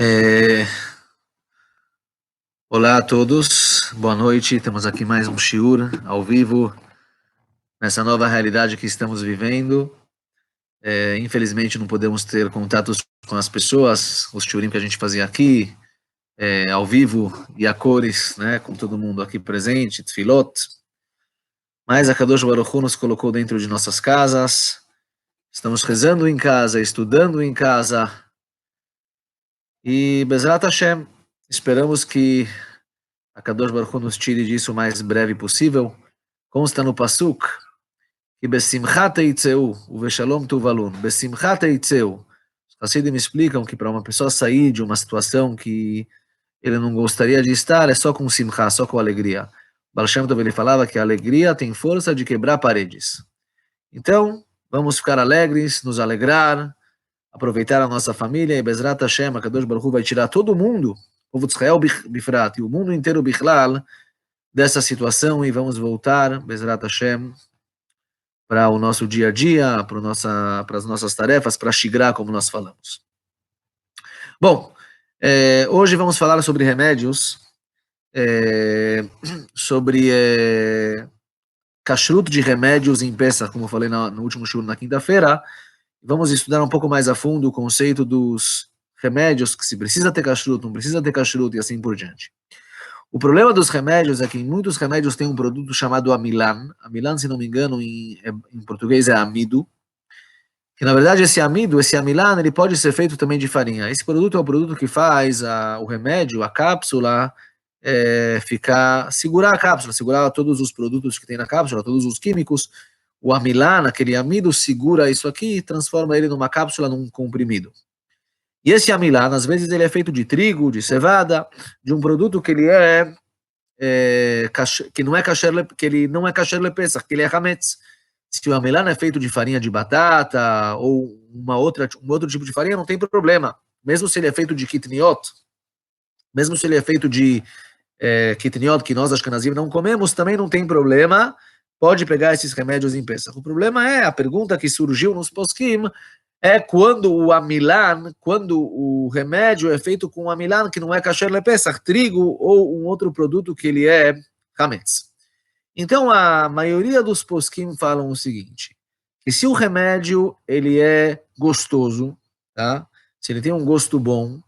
É, Olá a todos, boa noite. Temos aqui mais um shiur ao vivo nessa nova realidade que estamos vivendo. Infelizmente não podemos ter contatos com as pessoas, os shiurim que a gente fazia aqui, ao vivo e a cores, né, com todo mundo aqui presente, tfilot. Mas a Kadosh Baruch Hu nos colocou dentro de nossas casas, estamos rezando em casa, estudando em casa e Bezrat Hashem, esperamos que a Kadosh Baruch Hu nos tire disso o mais breve possível. Consta no Pasuk, que Besimchat eitzeu, uveshalom tuvalun. Besimchat eitzeu. Os Hassidim explicam que para uma pessoa sair de uma situação que ele não gostaria de estar, é só com simcha, só com alegria. Baal Shem Tov, ele falava que a alegria tem força de quebrar paredes. Então, vamos ficar alegres, nos alegrar, aproveitar a nossa família, e Bezrat Hashem, a Kadosh Baruch Hu vai tirar todo mundo, o povo de Israel Bifrat, e o mundo inteiro Bichlal, dessa situação, e vamos voltar, Bezrat Hashem, para o nosso dia a dia, para as nossas tarefas, para Shigrá, como nós falamos. Bom, hoje vamos falar sobre remédios, sobre kashrut de remédios em Pesach, como eu falei no último shiur na quinta-feira. Vamos estudar um pouco mais a fundo o conceito dos remédios, que se precisa ter kashrut, não precisa ter kashrut e assim por diante. O problema dos remédios é que em muitos remédios tem um produto chamado amilan. Amilan, se não me engano, em português é amido. Que na verdade esse amido, esse amilan, ele pode ser feito também de farinha. Esse produto é o produto que faz o remédio, a cápsula, segurar a cápsula, segurar todos os produtos que tem na cápsula, todos os químicos. O amilan, aquele amido, segura isso aqui e transforma ele numa cápsula, num comprimido. E esse amilan, às vezes, ele é feito de trigo, de cevada, de um produto que ele que não é kasher, que ele não é kasher lepesach, que ele é hametz. Se o amilan é feito de farinha de batata ou um outro tipo de farinha, não tem problema. Mesmo se ele é feito de kitniot, mesmo se ele é feito de kitniot, que nós ashkenazim não comemos, também não tem problema. Pode pegar esses remédios em Pesach. O problema é, a pergunta que surgiu nos poskim, é quando o amilan, quando o remédio é feito com amilan que não é kasher lepesach, trigo ou um outro produto que ele é hametz. Então a maioria dos poskim falam o seguinte, que se o remédio ele é gostoso, tá? Se ele tem um gosto bom,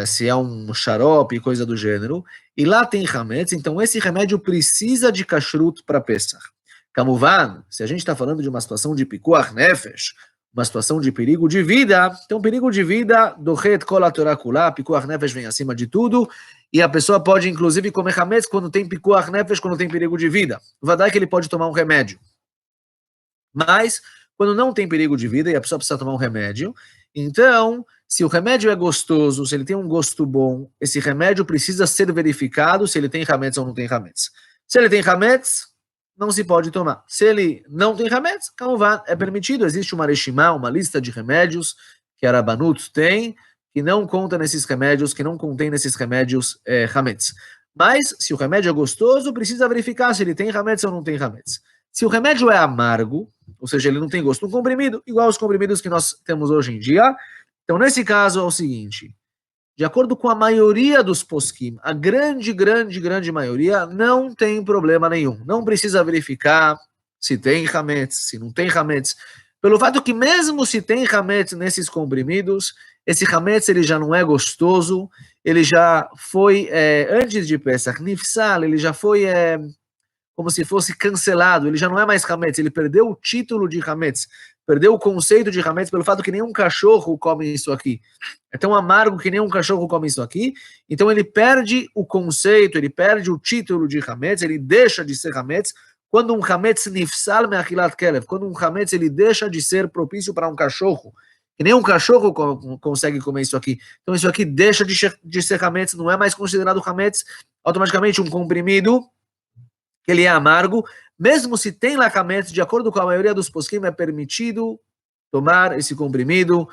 se é um xarope, coisa do gênero, e lá tem hametz, então esse remédio precisa de kashrut para Pesach. Kamuvan, se a gente está falando de uma situação de pikuach nefesh, uma situação de perigo de vida, então perigo de vida, dochet kol haTorah kulá, pikuach nefesh vem acima de tudo, e a pessoa pode inclusive comer hametz quando tem pikuach nefesh, quando tem perigo de vida. Vadai que ele pode tomar um remédio. Mas, quando não tem perigo de vida e a pessoa precisa tomar um remédio, então, se o remédio é gostoso, se ele tem um gosto bom, esse remédio precisa ser verificado se ele tem hametz ou não tem hametz. Se ele tem hametz, não se pode tomar. Se ele não tem hametz, kamuvan, é permitido. Existe uma reshimá, uma lista de remédios que a Rabanut tem, que não conta nesses remédios, que não contém nesses remédios hametz. Mas, se o remédio é gostoso, precisa verificar se ele tem hametz ou não tem hametz. Se o remédio é amargo, ou seja, ele não tem gosto, um comprimido, igual aos comprimidos que nós temos hoje em dia, então nesse caso é o seguinte, de acordo com a maioria dos poskim, a grande maioria, não tem problema nenhum. Não precisa verificar se tem hametz, se não tem hametz. Pelo fato que mesmo se tem hametz nesses comprimidos, esse hametz ele já não é gostoso, ele já foi, antes de Pesach, nifsal, ele já foi como se fosse cancelado, ele já não é mais hametz, ele perdeu o título de hametz, perdeu o conceito de hametz pelo fato que nenhum cachorro come isso aqui. É tão amargo que nenhum cachorro come isso aqui, então ele perde o conceito, ele perde o título de hametz, ele deixa de ser hametz, quando um hametz nifsal me'achilat kelev, quando um hametz ele deixa de ser propício para um cachorro, que nenhum cachorro consegue comer isso aqui. Então isso aqui deixa de ser hametz, não é mais considerado hametz, automaticamente um comprimido, que ele é amargo, mesmo se tem lá hametz, de acordo com a maioria dos poskim, é permitido tomar esse comprimido,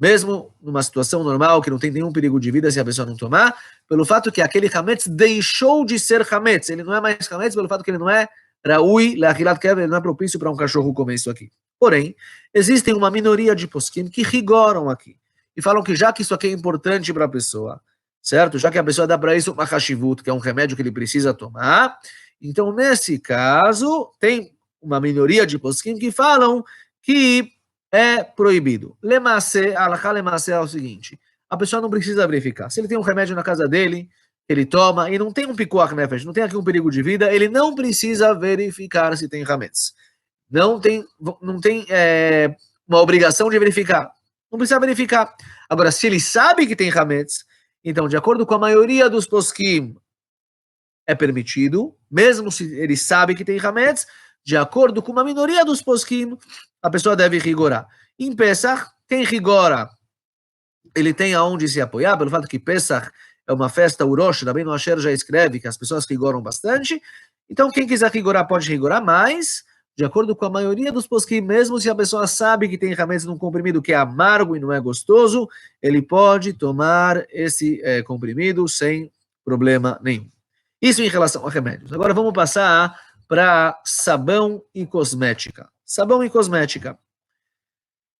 mesmo numa situação normal, que não tem nenhum perigo de vida se a pessoa não tomar, pelo fato que aquele hametz deixou de ser hametz, ele não é mais hametz pelo fato que ele não é raui, le'achilat kever, ele não é propício para um cachorro comer isso aqui. Porém, existem uma minoria de poskim que rigoram aqui. e falam que já que isso aqui é importante para a pessoa, certo? Já que a pessoa dá para isso uma hashivut, que é um remédio que ele precisa tomar, então nesse caso tem uma minoria de poskim que falam que é proibido. Lemase, alakha lemase é o seguinte, a pessoa não precisa verificar. Se ele tem um remédio na casa dele, ele toma, e não tem um pikuach nefesh, não tem aqui um perigo de vida, ele não precisa verificar se tem hametz. Não tem uma obrigação de verificar. Não precisa verificar. Agora, se ele sabe que tem hametz, então, de acordo com a maioria dos poskim, é permitido, mesmo se ele sabe que tem hametz, de acordo com uma minoria dos poskim, a pessoa deve rigorar. Em Pesach, quem rigora, ele tem aonde se apoiar, pelo fato que Pesach é uma festa urosh, também no Asher já escreve que as pessoas rigoram bastante, então quem quiser rigorar pode rigorar, mas, de acordo com a maioria dos poskim, mesmo se a pessoa sabe que tem hametz num comprimido que é amargo e não é gostoso, ele pode tomar esse comprimido sem problema nenhum. Isso em relação a remédios. Agora vamos passar para sabão e cosmética. Sabão e cosmética.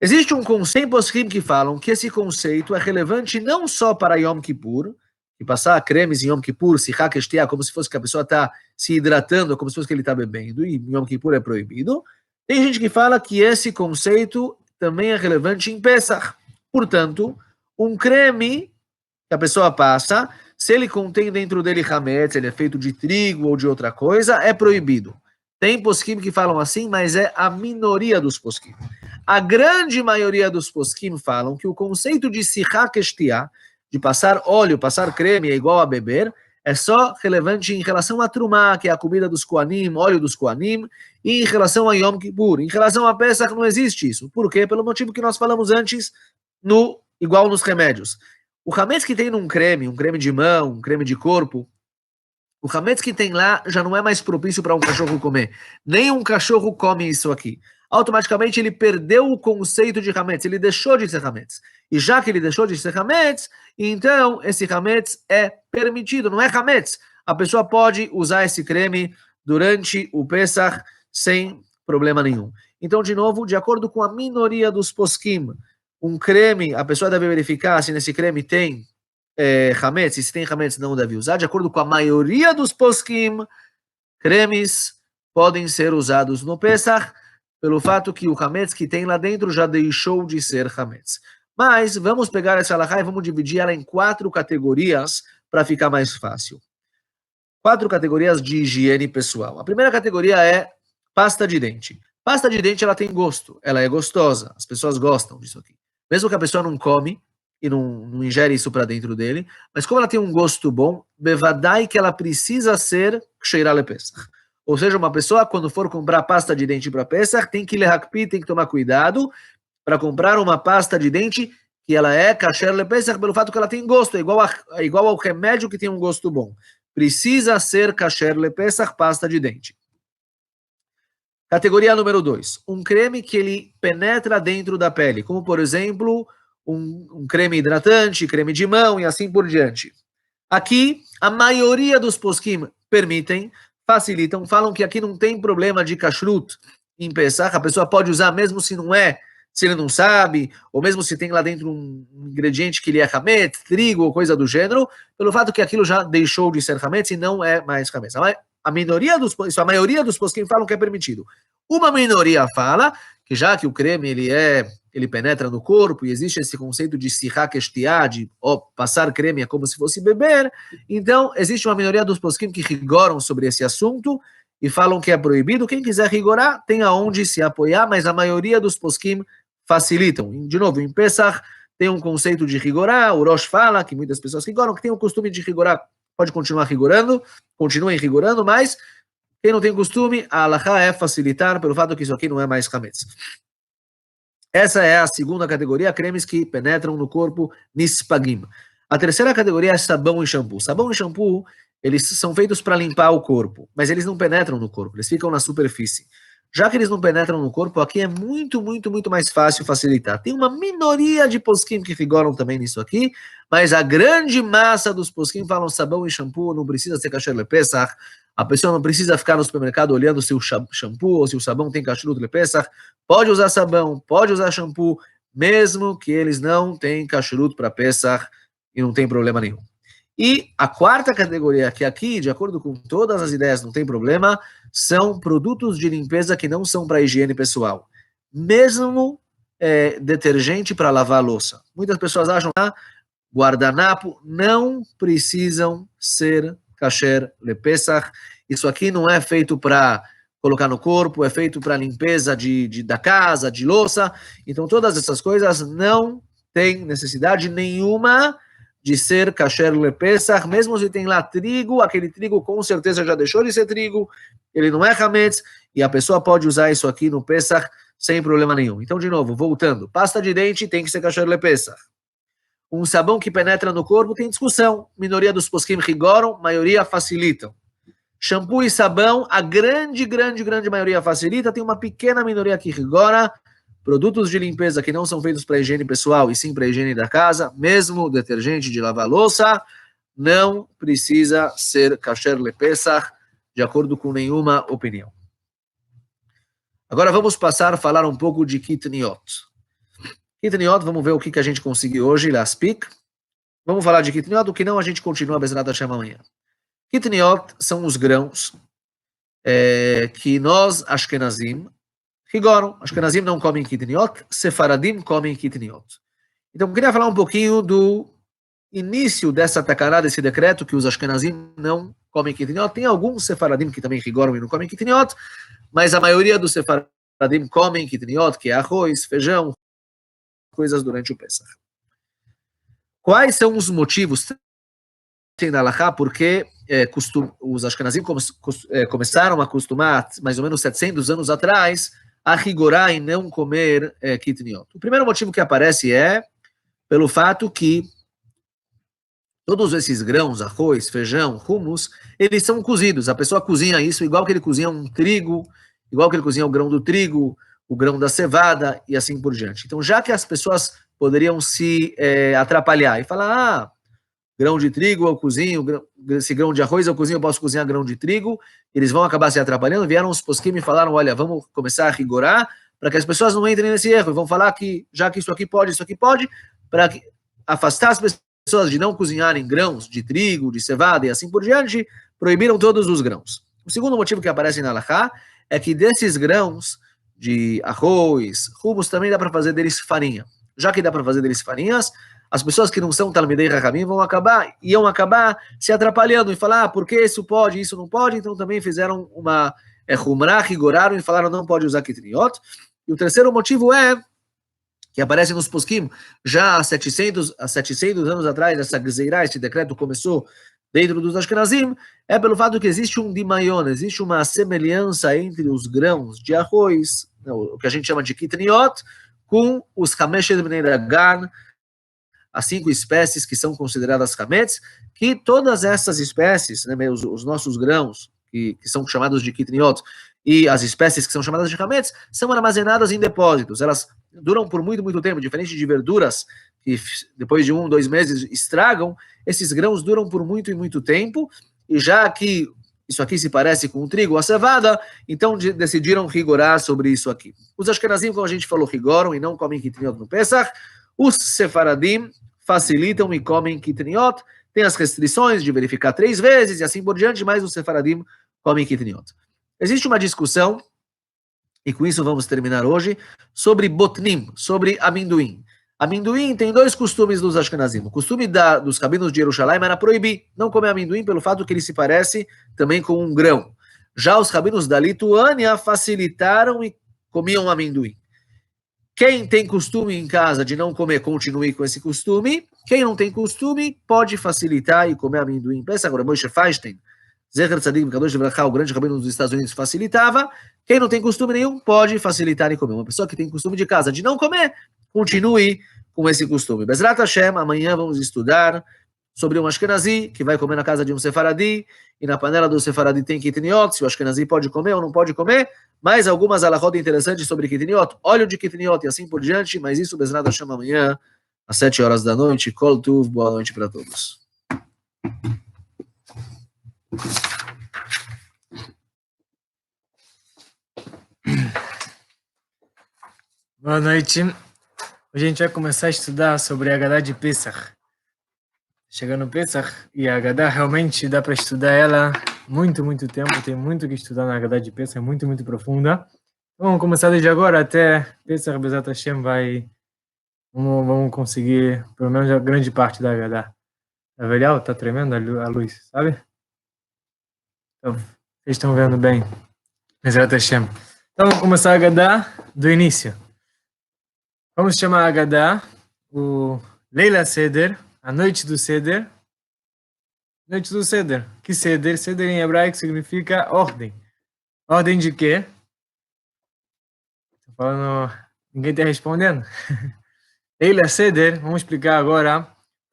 Existe um conceito poskim que falam que esse conceito é relevante não só para Yom Kippur, que passar cremes em Yom Kippur, se hakestiar, como se fosse que a pessoa está se hidratando, como se fosse que ele está bebendo, e em Yom Kippur é proibido. Tem gente que fala que esse conceito também é relevante em Pesach. Portanto, um creme que a pessoa passa, se ele contém dentro dele hametz, ele é feito de trigo ou de outra coisa, é proibido. Tem poskim que falam assim, mas é a minoria dos poskim. A grande maioria dos poskim falam que o conceito de sihakestiá, de passar óleo, passar creme é igual a beber, é só relevante em relação a trumá, que é a comida dos koanim, óleo dos koanim, e em relação a Yom Kippur. Em relação a Pesach não existe isso. Por quê? Pelo motivo que nós falamos antes, igual nos remédios. O hametz que tem num creme, um creme de mão, um creme de corpo, o hametz que tem lá já não é mais propício para um cachorro comer. Nem um cachorro come isso aqui. Automaticamente ele perdeu o conceito de hametz, ele deixou de ser hametz. E já que ele deixou de ser hametz, então esse hametz é permitido, não é hametz. A pessoa pode usar esse creme durante o Pesach sem problema nenhum. Então, de novo, de acordo com a minoria dos poskim, um creme, a pessoa deve verificar se nesse creme tem hametz, e se tem hametz não deve usar. De acordo com a maioria dos poskim, cremes podem ser usados no Pesach, pelo fato que o hametz que tem lá dentro já deixou de ser hametz. Mas vamos pegar essa halakha e vamos dividir ela em 4 categorias para ficar mais fácil. 4 categorias de higiene pessoal. A primeira categoria é pasta de dente. Pasta de dente, ela tem gosto, ela é gostosa, as pessoas gostam disso aqui. Mesmo que a pessoa não come e não ingere isso para dentro dele, mas como ela tem um gosto bom, bevadai que ela precisa ser ksheira lepesach. Ou seja, uma pessoa, quando for comprar pasta de dente para Pesach, tem que lehakpi, tem que tomar cuidado para comprar uma pasta de dente que ela é kasher lepesach, pelo fato que ela tem gosto, é igual ao remédio que tem um gosto bom. Precisa ser kasher lepesach, pasta de dente. Categoria número 2, um creme que ele penetra dentro da pele, como por exemplo, um creme hidratante, creme de mão e assim por diante. Aqui, a maioria dos poskim permitem, facilitam, falam que aqui não tem problema de kashrut em Pesach, a pessoa pode usar mesmo se não é, se ele não sabe, ou mesmo se tem lá dentro um ingrediente que ele é hametz, trigo ou coisa do gênero, pelo fato que aquilo já deixou de ser hametz e não é mais hametz. A maioria dos poskim falam que é permitido. Uma minoria fala que já que o creme ele penetra no corpo e existe esse conceito de sihakestiá, de passar creme é como se fosse beber, então existe uma minoria dos poskim que rigoram sobre esse assunto e falam que é proibido. Quem quiser rigorar tem aonde se apoiar, mas a maioria dos poskim facilitam. De novo, em Pesach tem um conceito de rigorar, o Rosh fala que muitas pessoas rigoram, que tem o costume de rigorar, pode continuar rigorando, continuem rigorando, mas quem não tem costume, a halakha é facilitar pelo fato que isso aqui não é mais hametz. Essa é a segunda categoria, cremes que penetram no corpo, nispagim. A terceira categoria é sabão e shampoo. Sabão e shampoo, eles são feitos para limpar o corpo, mas eles não penetram no corpo, eles ficam na superfície. Já que eles não penetram no corpo, aqui é muito, muito, muito mais fácil facilitar. Tem uma minoria de poskim que rigoram também nisso aqui, mas a grande massa dos poskim falam sabão e shampoo, não precisa ser kasher lepesach, a pessoa não precisa ficar no supermercado olhando se o shampoo ou se o sabão tem kashrut lepesach, pode usar sabão, pode usar shampoo, mesmo que eles não tenham kashrut para Pesach e não tem problema nenhum. E a quarta categoria, que aqui, de acordo com todas as ideias, não tem problema, são produtos de limpeza que não são para higiene pessoal. Mesmo detergente para lavar a louça. Muitas pessoas acham que guardanapo não precisam ser kasher le Pesach. Isso aqui não é feito para colocar no corpo, é feito para limpeza da casa, de louça. Então, todas essas coisas não tem necessidade nenhuma de ser kasher le Pesach, mesmo se tem lá trigo, aquele trigo com certeza já deixou de ser trigo, ele não é hametz, e a pessoa pode usar isso aqui no Pesach sem problema nenhum. Então, de novo, voltando, pasta de dente tem que ser kasher le Pesach. Um sabão que penetra no corpo tem discussão, minoria dos poskim rigoram, maioria facilitam. Shampoo e sabão, a grande maioria facilita, tem uma pequena minoria que rigora. Produtos de limpeza que não são feitos para higiene pessoal e sim para higiene da casa, mesmo detergente de lavar louça, não precisa ser kasher le Pesach, de acordo com nenhuma opinião. Agora vamos passar a falar um pouco de kitniot. Kitniot, vamos ver o que a gente conseguiu hoje, laspik. Vamos falar de kitniot, o que não a gente continua a Bezrat Hashem amanhã. Kitniot são os grãos que nós, Ashkenazim, rigoram. Ashkenazim não comem kitniot, Sefaradim comem kitniot. Então, eu queria falar um pouquinho do início dessa takará, desse decreto, que os Ashkenazim não comem kitniot. Tem alguns Sefaradim que também rigoram e não comem kitniot, mas a maioria dos Sefaradim comem kitniot, que é arroz, feijão, coisas durante o Pesach. Quais são os motivos? Tem na Halachá, porque os Ashkenazim começaram a acostumar, mais ou menos 700 anos atrás, a rigorar em não comer kitniot. O primeiro motivo que aparece é pelo fato que todos esses grãos, arroz, feijão, hummus, eles são cozidos. A pessoa cozinha isso igual que ele cozinha um trigo, igual que ele cozinha o grão do trigo, o grão da cevada e assim por diante. Então, já que as pessoas poderiam se atrapalhar e falar, grão de trigo eu cozinho, esse grão de arroz eu cozinho, eu posso cozinhar grão de trigo, eles vão acabar se atrapalhando. Vieram os posquim e falaram, olha, vamos começar a rigorar para que as pessoas não entrem nesse erro, e vão falar que, já que isso aqui pode, para afastar as pessoas de não cozinharem grãos de trigo, de cevada e assim por diante, proibiram todos os grãos. O segundo motivo que aparece na Halachá é que desses grãos de arroz, hummus, também dá para fazer deles farinha. Já que dá para fazer deles farinhas, as pessoas que não são Talmidei Rachamim iam acabar se atrapalhando e falar, por que isso pode, isso não pode, então também fizeram uma humrah, rigoraram e falaram, não pode usar kitniot. E o terceiro motivo é que aparece nos poskim, já há 700 anos atrás, essa gzeirá, esse decreto começou dentro dos Ashkenazim, é pelo fato que existe um dimaion, existe uma semelhança entre os grãos de arroz, o que a gente chama de kitniot, com os kameshet bnei dagan, as 5 espécies que são consideradas hametz, que todas essas espécies, né, os nossos grãos, que são chamados de kitniot, e as espécies que são chamadas de hametz, são armazenadas em depósitos. Elas duram por muito tempo, diferente de verduras, que depois de 1, 2 meses estragam, esses grãos duram por muito tempo, e já que isso aqui se parece com o trigo, a cevada, então decidiram rigorar sobre isso aqui. Os Ashkenazim, como a gente falou, rigoram e não comem kitniot no Pesach. Os Sefaradim facilitam e comem kitniot, tem as restrições de verificar 3 vezes e assim por diante, mas os Sefaradim comem kitniot. Existe uma discussão, e com isso vamos terminar hoje, sobre botnim, sobre amendoim. Amendoim tem 2 costumes dos Ashkenazim. O costume dos rabinos de Jerusalém era proibir não comer amendoim pelo fato que ele se parece também com um grão. Já os rabinos da Lituânia facilitaram e comiam amendoim. Quem tem costume em casa de não comer, continue com esse costume. Quem não tem costume, pode facilitar e comer amendoim. Pensa agora, Moshe Feinstein, Zecher Tzadik Kadosh Libraha, o grande rabino dos Estados Unidos, facilitava. Quem não tem costume nenhum, pode facilitar e comer. Uma pessoa que tem costume de casa de não comer, continue com esse costume. Bezrat Hashem, amanhã vamos estudar sobre um Ashkenazi que vai comer na casa de um Sefaradi, e na panela do Sefaradi tem kitniot, se o Ashkenazi pode comer ou não pode comer, mais algumas alahot interessantes sobre kitniot, óleo de kitniot e assim por diante, mas isso Bezrat Hashem amanhã, às 7 horas da noite. Kol Tuv, boa noite para todos. Boa noite. Hoje a gente vai começar a estudar sobre a Haggadah de Pesach. Chegando no Pesach, e a Haggadah realmente dá para estudar ela muito tempo, tem muito que estudar na Haggadah de Pesach, é muito profunda. Então, vamos começar desde agora até Pesach, Bezat Hashem, vamos conseguir pelo menos a grande parte da Haggadah. Tá legal? Tá tremendo a luz, sabe? Então, vocês estão vendo bem. Bezat Hashem. Então, vamos começar a Haggadah do início. Vamos chamar a Haggadah o Leila Seder, a noite do Seder. Noite do Seder. Que Seder? Seder em hebraico significa ordem. Ordem de quê? Tô falando, ninguém está respondendo. Leila Seder, vamos explicar agora o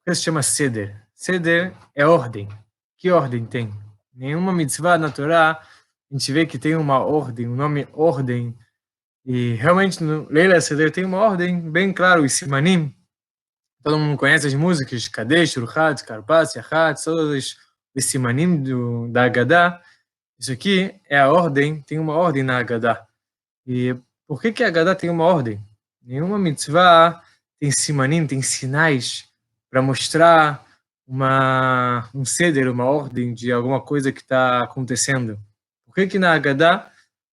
que se chama Seder. Seder é ordem. Que ordem tem? Nenhuma mitzvah na Torá, a gente vê que tem uma ordem, o nome ordem. E realmente no Leila Seder tem uma ordem bem clara, os Simanim. Todo mundo conhece as músicas, Kadesh, Urchat, Karpas, Yachat, todos os Simanim da Haggadah. Isso aqui é a ordem, tem uma ordem na Haggadah. E por que a Haggadah tem uma ordem? Nenhuma mitzvah tem Simanim, tem sinais para mostrar um ceder, uma ordem de alguma coisa que está acontecendo. Por que na Haggadah,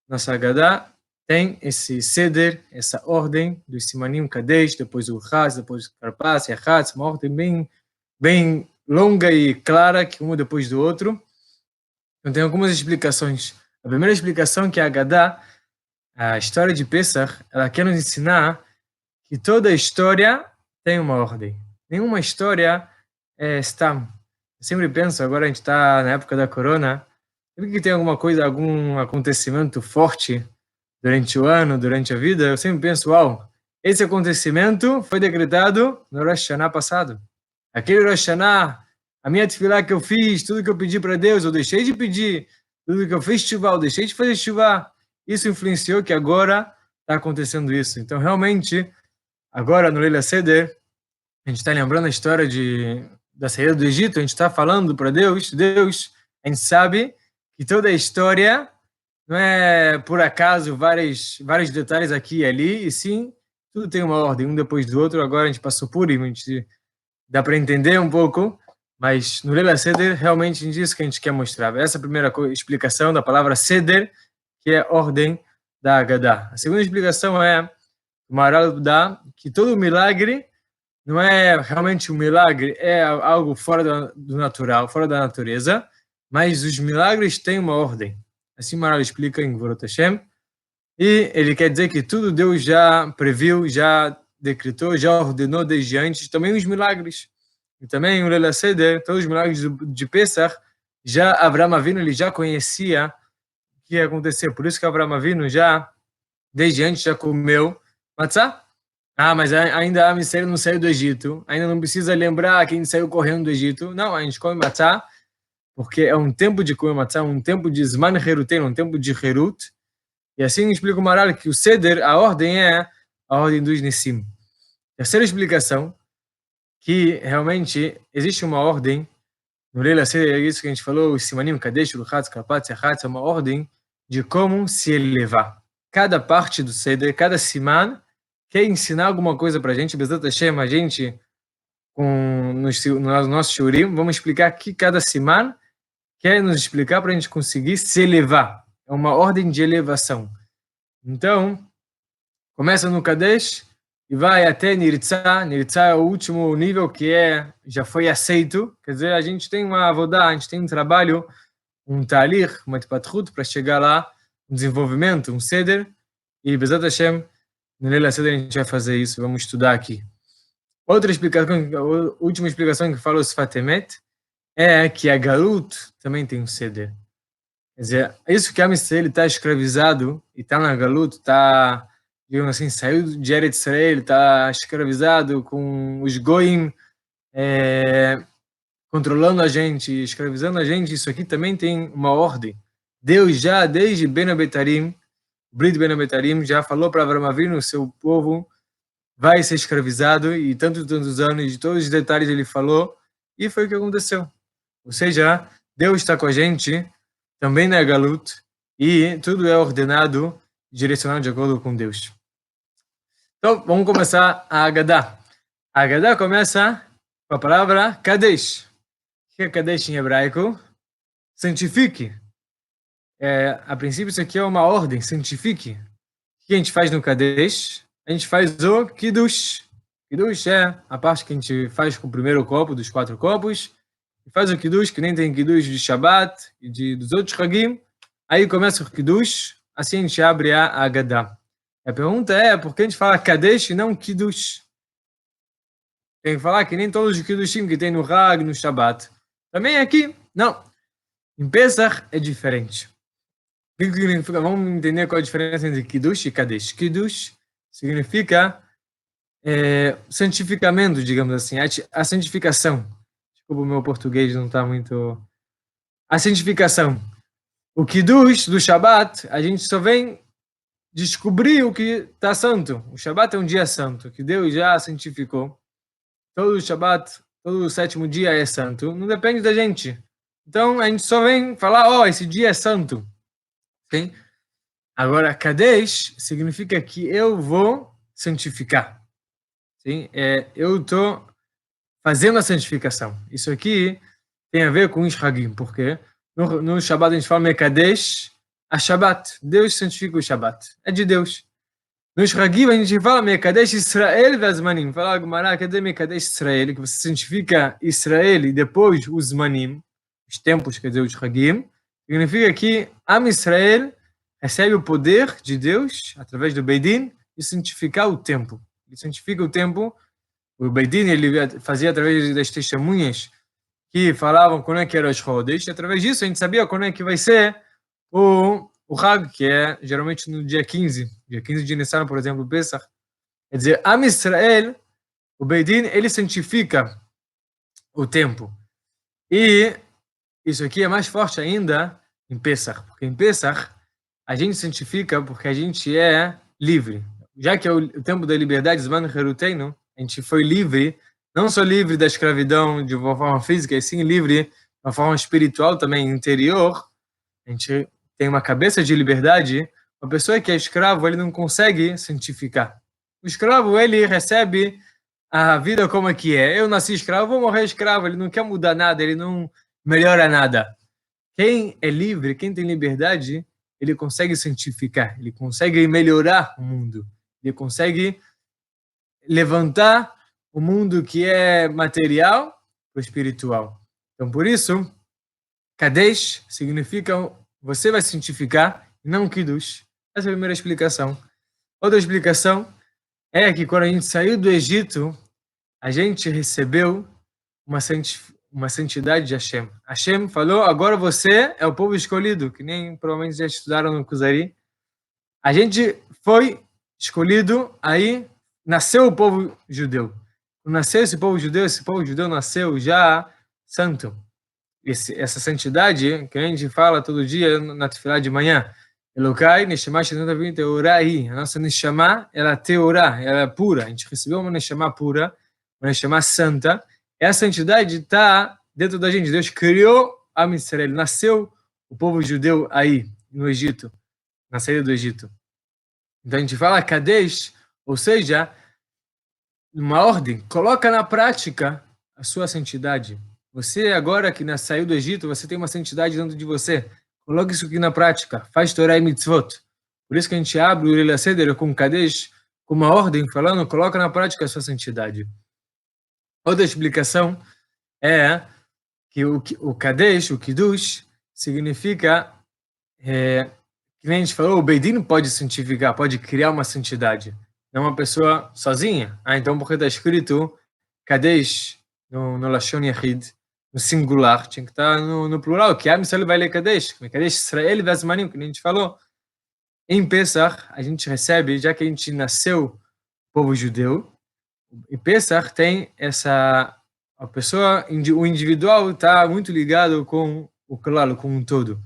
nossa Haggadah, tem esse ceder, essa ordem dos Simanim Kadesh, depois o Urchat, depois o Karpas, Yachat, uma ordem bem longa e clara, que um depois do outro. Então tem algumas explicações. A primeira explicação é que a Haggadah, a história de Pesach, ela quer nos ensinar que toda história tem uma ordem. Nenhuma história é stam. Eu sempre penso, agora a gente está na época da corona, sempre que tem alguma coisa, algum acontecimento forte durante o ano, durante a vida, eu sempre penso, uau, esse acontecimento foi decretado no Rosh Hashanah passado. Aquele Rosh Hashanah, a minha tefilá que eu fiz, tudo que eu pedi para Deus, eu deixei de pedir, tudo que eu fiz chuvá, eu deixei de fazer chuvá. Isso influenciou que agora está acontecendo isso. Então, realmente, agora no Leila Seder, a gente está lembrando a história da saída do Egito, a gente está falando para Deus, a gente sabe que toda a história não é por acaso vários detalhes aqui e ali, e sim, tudo tem uma ordem, um depois do outro. Agora a gente passou por isso, a gente dá para entender um pouco, mas no Leila Seder realmente é isso que a gente quer mostrar. Essa é a primeira explicação da palavra Seder, que é ordem da Haggadah. A segunda explicação é, o Maharal dá, que todo milagre não é realmente um milagre, é algo fora do natural, fora da natureza, mas os milagres têm uma ordem. Assim Maharal explica em Gvorot Hashem, e ele quer dizer que tudo Deus já previu, já decretou, já ordenou desde antes, também os milagres. E também o Leila Seder, todos os milagres de Pesach, já Avraham Avinu, ele já conhecia o que ia acontecer. Por isso que Avraham Avinu já, desde antes, já comeu matzá. Ah, mas ainda a Israel não saiu do Egito, ainda não precisa lembrar quem saiu correndo do Egito. Não, a gente come matzá, porque é um tempo de comer matzá, um tempo de Zman Heruten, um tempo de Herut. E assim explica o Maharal que o Seder, a ordem é a ordem dos Nissim. Terceira explicação, que realmente existe uma ordem, no Leila Seder, é isso que a gente falou, o Simanim, Kadesh, Urchat, Karpat, Yachat, é uma ordem de como se elevar. Cada parte do Seder, cada Siman, quer ensinar alguma coisa para a gente, Bezat Hashem, a gente, no nosso Shurim, vamos explicar que cada Siman quer nos explicar para a gente conseguir se elevar. É uma ordem de elevação. Então, começa no Kadesh e vai até Nirtzah. Nirtzah é o último nível que já foi aceito. Quer dizer, a gente tem uma avodá, a gente tem um trabalho, um talir, uma tipatrut para chegar lá, um desenvolvimento, um seder. E Bezat Hashem, no Leila Seder a gente vai fazer isso, vamos estudar aqui. Outra explicação, a última explicação que fala o Sfat Emet, é que a Galut também tem um ceder. Quer dizer, isso que a Israel está escravizado e está na Galut, está, digamos assim, saiu de Eretz Israel, está escravizado com os Goim controlando a gente, escravizando a gente, isso aqui também tem uma ordem. Deus já, desde Ben Abetarim, Brit Ben Abetarim, já falou para Avraham Avinu, seu povo vai ser escravizado, e tantos anos, de todos os detalhes ele falou, e foi o que aconteceu. Ou seja, Deus está com a gente, também na Galut, e tudo é ordenado, direcionado de acordo com Deus. Então, vamos começar a Agadá. A Agadá começa com a palavra Kadesh. O que é Kadesh em hebraico? Santifique. A princípio, isso aqui é uma ordem, santifique. O que a gente faz no Kadesh? A gente faz o Kiddush. Kiddush é a parte que a gente faz com o primeiro copo dos 4 copos. E faz o Kiddush, que nem tem Kiddush de Shabbat e dos outros Hagim. Aí começa o Kiddush, assim a gente abre a Agadá. A pergunta é, por que a gente fala Kadesh e não Kiddush? Tem que falar que nem todos os Kiddushim que tem no Hag, no Shabbat. Também aqui, não. Em Pesach é diferente. O que significa? Vamos entender qual é a diferença entre Kiddush e Kadesh. Kiddush significa santificamento, digamos assim, a santificação. Desculpa, o meu português não está muito... A santificação. O Kiddush do Shabbat, a gente só vem descobrir o que está santo. O Shabbat é um dia santo, que Deus já santificou. Todo o Shabbat, todo o 7º dia é santo. Não depende da gente. Então, a gente só vem falar, esse dia é santo. Okay? Agora, Kadesh significa que eu vou santificar. Sim? Eu estou fazendo a santificação. Isso aqui tem a ver com os Hagim, porque no Shabbat a gente fala Mekadesh a Shabbat. Deus santifica o Shabbat. É de Deus. Nos Hagim a gente fala Mekadesh Israel Vazmanim. Fala Gemara, cadê Mekadesh Israel? Que você santifica Israel e depois os Zmanim, os tempos, quer dizer, os Hagim. Significa que Am Israel recebe o poder de Deus através do Beidin de santificar o tempo. Ele santifica o tempo. O Beidin ele fazia através das testemunhas que falavam quando é que era os Chodesh. Através disso a gente sabia quando é que vai ser o Hag, que é geralmente no dia 15 de Nissan, por exemplo, Pesach. Quer dizer, Am Israel, o Beidin, ele santifica o tempo. E isso aqui é mais forte ainda em Pesach, porque em Pesach a gente santifica porque a gente é livre. Já que é o tempo da liberdade, Zman Heruteinu, a gente foi livre, não só livre da escravidão de uma forma física, e sim livre de uma forma espiritual também, interior. A gente tem uma cabeça de liberdade. Uma pessoa que é escravo, ele não consegue santificar. O escravo, ele recebe a vida como é que é. Eu nasci escravo, vou morrer escravo. Ele não quer mudar nada, ele não melhora nada. Quem é livre, quem tem liberdade, ele consegue santificar, ele consegue melhorar o mundo, ele consegue levantar o mundo que é material para o espiritual. Então, por isso, Kadesh significa você vai santificar e não Kiddush. Essa é a primeira explicação. Outra explicação é que quando a gente saiu do Egito, a gente recebeu uma santidade de Hashem. Hashem falou, agora você é o povo escolhido, que nem provavelmente já estudaram no Kuzari. A gente foi escolhido, aí nasceu o povo judeu. Quando nasceu esse povo judeu nasceu já santo. Essa santidade que a gente fala todo dia na tefilá de manhã, Elokai, Neshama Shenatavim Teorai, a nossa Neshama, ela é teorá, ela é pura. A gente recebeu uma Neshama pura, uma Neshama santa. Essa santidade está dentro da gente. Deus criou Am Israel, nasceu o povo judeu aí, no Egito, na saída do Egito. Então a gente fala Kadesh, ou seja, uma ordem, coloca na prática a sua santidade. Você agora que saiu do Egito, você tem uma santidade dentro de você. Coloque isso aqui na prática, faz Torah e Mitzvot. Por isso que a gente abre o Leila Seder com Kadesh, com uma ordem falando, coloca na prática a sua santidade. Outra explicação é que o Kadesh, o Kiddush, significa, que nem a gente falou, o Beidin pode santificar, pode criar uma santidade. Não uma pessoa sozinha. Então, porque está escrito Kadesh no Lashon Yachid, no singular, tinha que estar no plural, que Am Israel vai ler Kadesh, Kadesh Israel Vazmanim, que a gente falou. Em Pesach, a gente recebe, já que a gente nasceu povo judeu, em Pesach tem a pessoa, o individual está muito ligado com o claro, com um todo.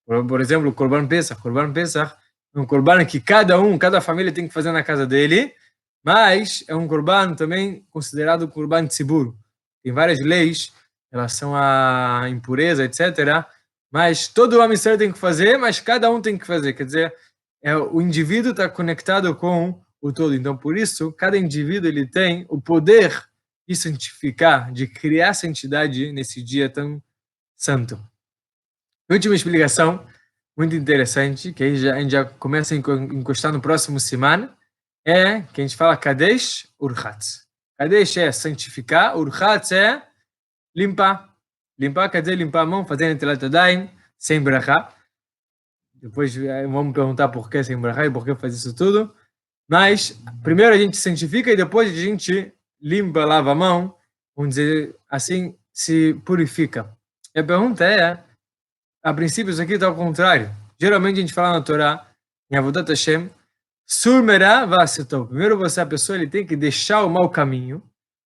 Por exemplo, o Korban Pesach é um Korban que cada família tem que fazer na casa dele, mas é um Korban também considerado Korban Tzibur. Tem várias leis em relação à impureza, etc. Mas todo o Israel tem que fazer, mas cada um tem que fazer. Quer dizer, o indivíduo está conectado com o todo. Então, por isso, cada indivíduo ele tem o poder de santificar, de criar santidade nesse dia tão santo. Última explicação, muito interessante, que aí a gente já começa a encostar no próximo semana, é que a gente fala Kadesh Urchatz. Kadesh é santificar, Urchatz é limpar. Limpar quer dizer limpar a mão, fazer Netilat Yadayim, sem brachá. Depois vamos perguntar por que sem brachá e por que faz isso tudo. Mas primeiro a gente santifica e depois a gente limpa, lava a mão, vamos dizer assim, se purifica. E a pergunta é, a princípio isso aqui está ao contrário. Geralmente a gente fala na Torá, em Avodat Hashem, Surmerá Vasetov. Primeiro você, a pessoa, ele tem que deixar o mau caminho,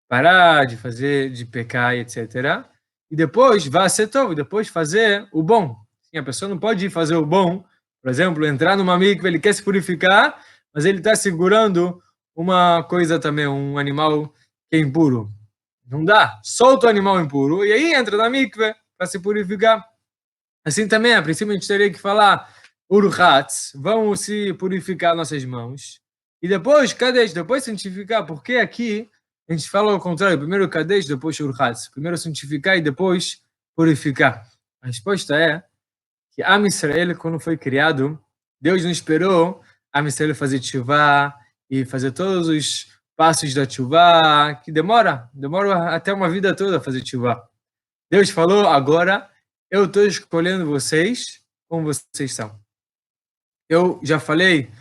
parar de fazer, de pecar, etc. E depois Vasetov, depois fazer o bom. Sim, a pessoa não pode ir fazer o bom, por exemplo, entrar numa mikve, ele quer se purificar, mas ele está segurando uma coisa também, um animal que é impuro. Não dá. Solta o animal impuro e aí entra na mikve para se purificar. Assim também, a princípio a gente teria que falar Urchatz, vamos se purificar nossas mãos. E depois, Kadesh, depois santificar, porque aqui a gente fala ao contrário, primeiro Kadesh, depois Urchatz. Primeiro santificar e depois purificar. A resposta é que Am Israel, quando foi criado, Deus não esperou Am Israel fazer tchuvá e fazer todos os passos da tchuvá, que demora até uma vida toda fazer tchuvá. Deus falou, agora eu estou escolhendo vocês como vocês são. Eu já falei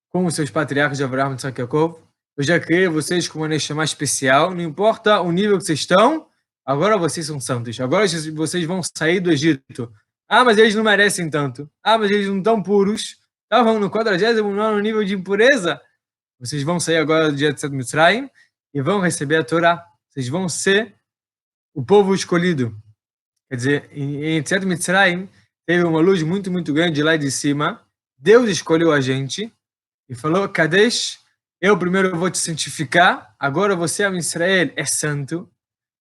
com os seus patriarcas de Abraham e Isaac e Jacob, eu já criei vocês com uma neshama especial, não importa o nível que vocês estão, agora vocês são santos, agora vocês vão sair do Egito. Ah, mas eles não merecem tanto. Ah, mas eles não estão puros. Estavam no 49º nível de impureza. Vocês vão sair agora do dia de Mitzrayim e vão receber a Torá. Vocês vão ser o povo escolhido. Quer dizer, em Tziat Mitzrayim teve uma luz muito, muito grande lá de cima. Deus escolheu a gente e falou, Kadesh, eu primeiro vou te santificar, agora você, Israel, é santo.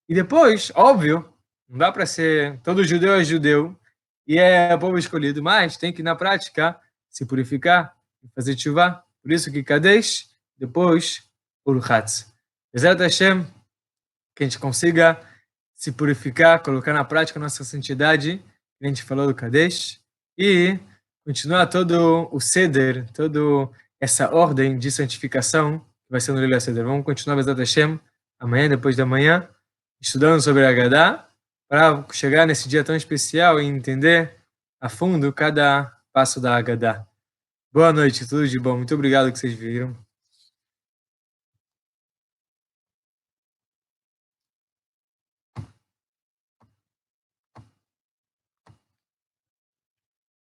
E depois, óbvio, não dá para ser, todo judeu é judeu e é povo escolhido, mas tem que, na prática, se purificar e fazer tchuvá. Por isso que Kadesh, depois, Urchatz. Bezerra Hashem, que a gente consiga se purificar, colocar na prática a nossa santidade, que a gente falou do Kadesh, e continuar todo o Seder, toda essa ordem de santificação que vai ser no Lila Seder. Vamos continuar, Bezerra Hashem, amanhã, depois da manhã, estudando sobre a Haggadah, para chegar nesse dia tão especial e entender a fundo cada passo da Haggadah. Boa noite, tudo de bom. Muito obrigado que vocês viram.